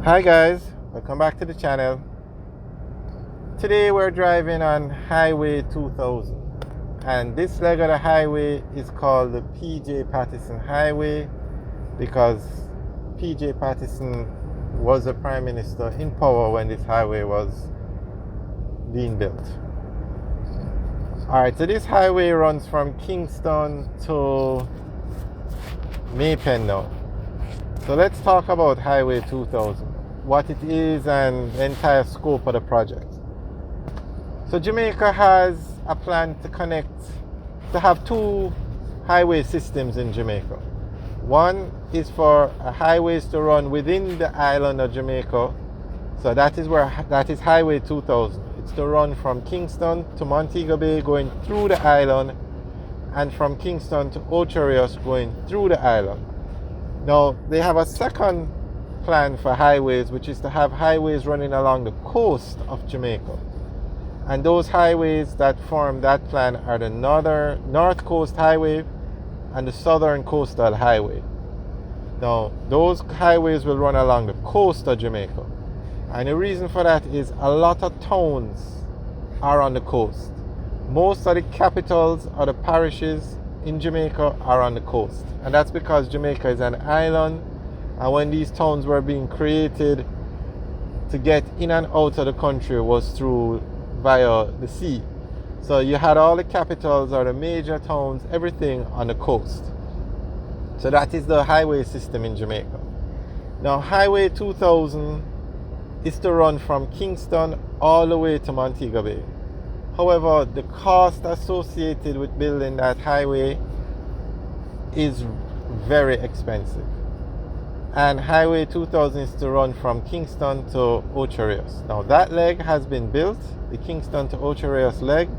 Hi guys, welcome back to the channel. Today we're driving on Highway 2000, and this leg of the highway is called the PJ Patterson Highway because PJ Patterson was the Prime Minister in power when this highway was being built. Alright, so this highway runs from Kingston to Maypen now. So let's talk about Highway 2000, what it is and the entire scope of the project. So Jamaica has a plan to have two highway systems in Jamaica. One is for highways to run within the island of Jamaica. So that is Highway 2000. It's to run from Kingston to Montego Bay going through the island, and from Kingston to Ocho Rios going through the island. Now, they have a second plan for highways, which is to have highways running along the coast of Jamaica. And those highways that form that plan are the North Coast Highway and the Southern Coastal Highway. Now, those highways will run along the coast of Jamaica. And the reason for that is a lot of towns are on the coast. Most of the capitals or the parishes in Jamaica are on the coast, and that's because Jamaica is an island, and when these towns were being created to get in and out of the country was via the sea. So you had all the capitals or the major towns, everything on the coast. So that is the highway system in Jamaica. Now Highway 2000 is to run from Kingston all the way to Montego Bay. However, the cost associated with building that highway is very expensive. And Highway 2000 is to run from Kingston to Ocho Rios. Now that leg has been built, the Kingston to Ocho Rios leg,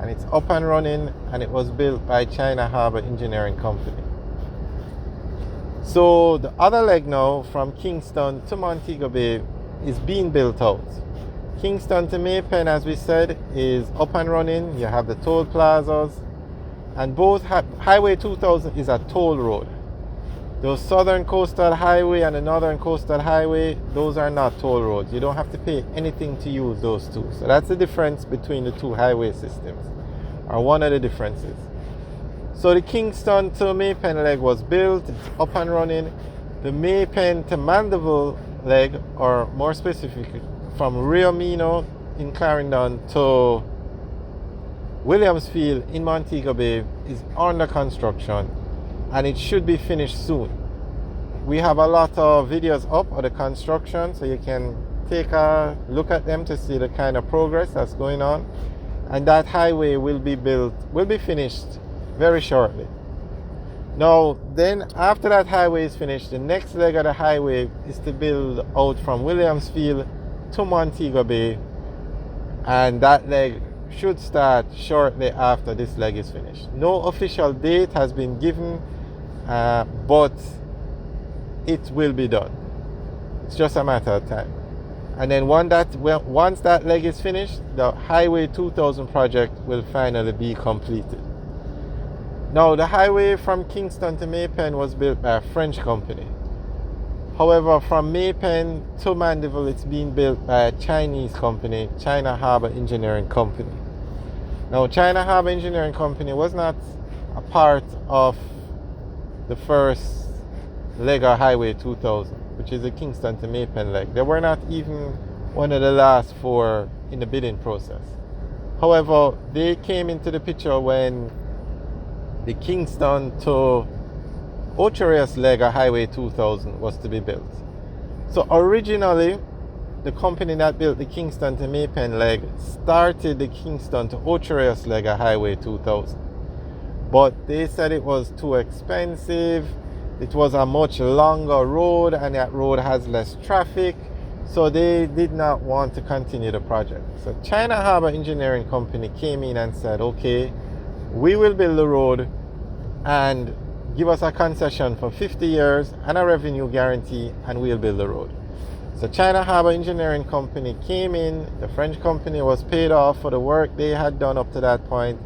and it's up and running, and it was built by China Harbour Engineering Company. So the other leg now from Kingston to Montego Bay is being built out. Kingston to Maypen, as we said, is up and running. You have the toll plazas, and both Highway 2000 is a toll road. The Southern Coastal Highway and the Northern Coastal Highway, those are not toll roads. You don't have to pay anything to use those two. So that's the difference between the two highway systems, or one of the differences. So the Kingston to Maypen leg was built, it's up and running. The Maypen to Mandeville leg, or more specifically, from Rio Mino in Clarendon to Williamsfield in Montego Bay, is under construction, and it should be finished soon. We have a lot of videos up of the construction, so you can take a look at them to see the kind of progress that's going on. And that highway will be finished very shortly. Now, then after that highway is finished, the next leg of the highway is to build out from Williamsfield to Montego Bay, and that leg should start shortly after this leg is finished. No official date has been given, but it will be done. It's just a matter of time. And then once that leg is finished, the Highway 2000 project will finally be completed. Now, the highway from Kingston to Maypen was built by a French company. However, from Maypen to Mandeville, it's being built by a Chinese company, China Harbour Engineering Company. Now, China Harbour Engineering Company was not a part of the first leg of Highway 2000, which is the Kingston to Maypen leg. They were not even one of the last four in the bidding process. However, they came into the picture when the Kingston to Ocho Rios leg of Highway 2000 was to be built. So originally, the company that built the Kingston to Maypen leg started the Kingston to Ocho Rios leg of Highway 2000. But they said it was too expensive, it was a much longer road, and that road has less traffic, so they did not want to continue the project. So China Harbour Engineering Company came in and said, okay, we will build the road and give us a concession for 50 years and a revenue guarantee, and we'll build the road. So China Harbour Engineering Company came in, the French company was paid off for the work they had done up to that point,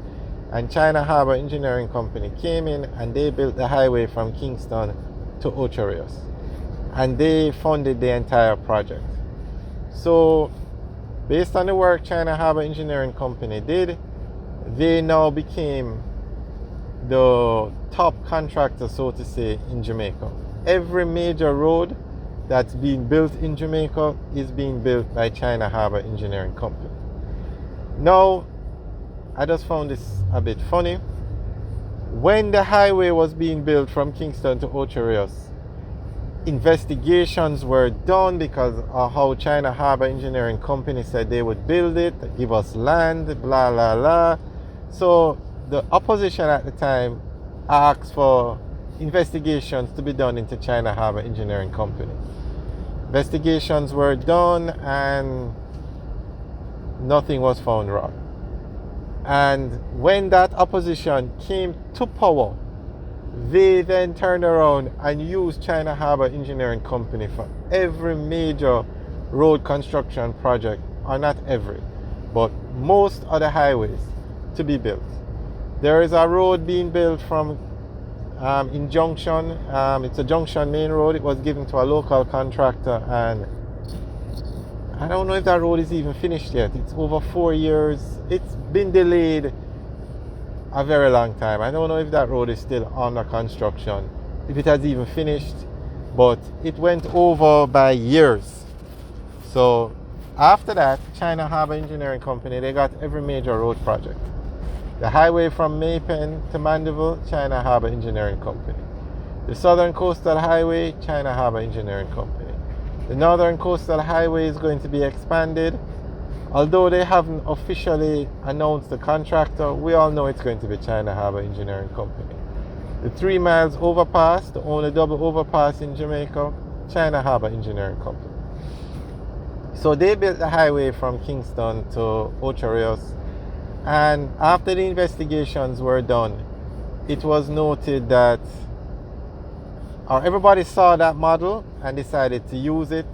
and China Harbour Engineering Company came in and they built the highway from Kingston to Ocho Rios. and they funded the entire project. So based on the work China Harbour Engineering Company did, they now became the top contractor, so to say, in Jamaica. Every major road that's being built in Jamaica is being built by China Harbour Engineering Company. Now, I just found this a bit funny. When the highway was being built from Kingston to Ocho Rios, investigations were done because of how China Harbour Engineering Company said they would build it, give us land, blah, blah, blah. So the opposition at the time asked for investigations to be done into China Harbour Engineering Company. Investigations were done and nothing was found wrong. And when that opposition came to power, they then turned around and used China Harbour Engineering Company for every major road construction project, or not every, but most of the highways to be built. There is a road being built from in Junction. It's a Junction main road. It was given to a local contractor, and I don't know if that road is even finished yet. It's over 4 years. It's been delayed a very long time. I don't know if that road is still under construction, if it has even finished, but it went over by years. So after that, China Harbour Engineering Company, they got every major road project. The highway from Maypen to Mandeville, China Harbour Engineering Company. The Southern Coastal Highway, China Harbour Engineering Company. The Northern Coastal Highway is going to be expanded. Although they haven't officially announced the contractor, we all know it's going to be China Harbour Engineering Company. The 3 miles overpass, the only double overpass in Jamaica, China Harbour Engineering Company. So they built the highway from Kingston to Ocho Rios, and after the investigations were done, it was noted that, or everybody saw that model and decided to use it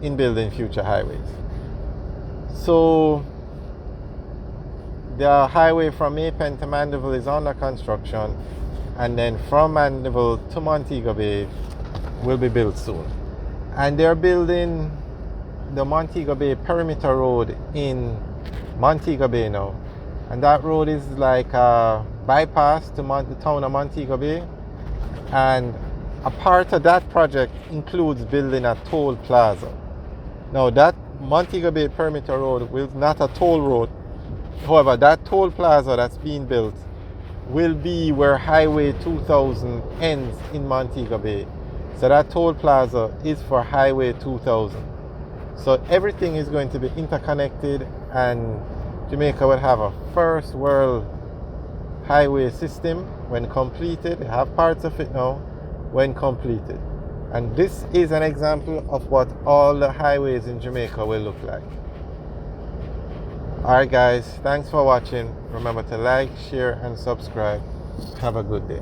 in building future highways. So the highway from Maypen to Mandeville is under construction, and then from Mandeville to Montego Bay will be built soon. And they're building the Montego Bay Perimeter Road in Montego Bay now. And that road is like a bypass to the town of Montego Bay. And a part of that project includes building a toll plaza. Now that Montego Bay Perimeter Road will not a toll road. However, that toll plaza that's being built will be where Highway 2000 ends in Montego Bay. So that toll plaza is for Highway 2000. So everything is going to be interconnected, and Jamaica will have a first world highway system when completed. They have parts of it now when completed. And this is an example of what all the highways in Jamaica will look like. Alright guys, thanks for watching. Remember to like, share and subscribe. Have a good day.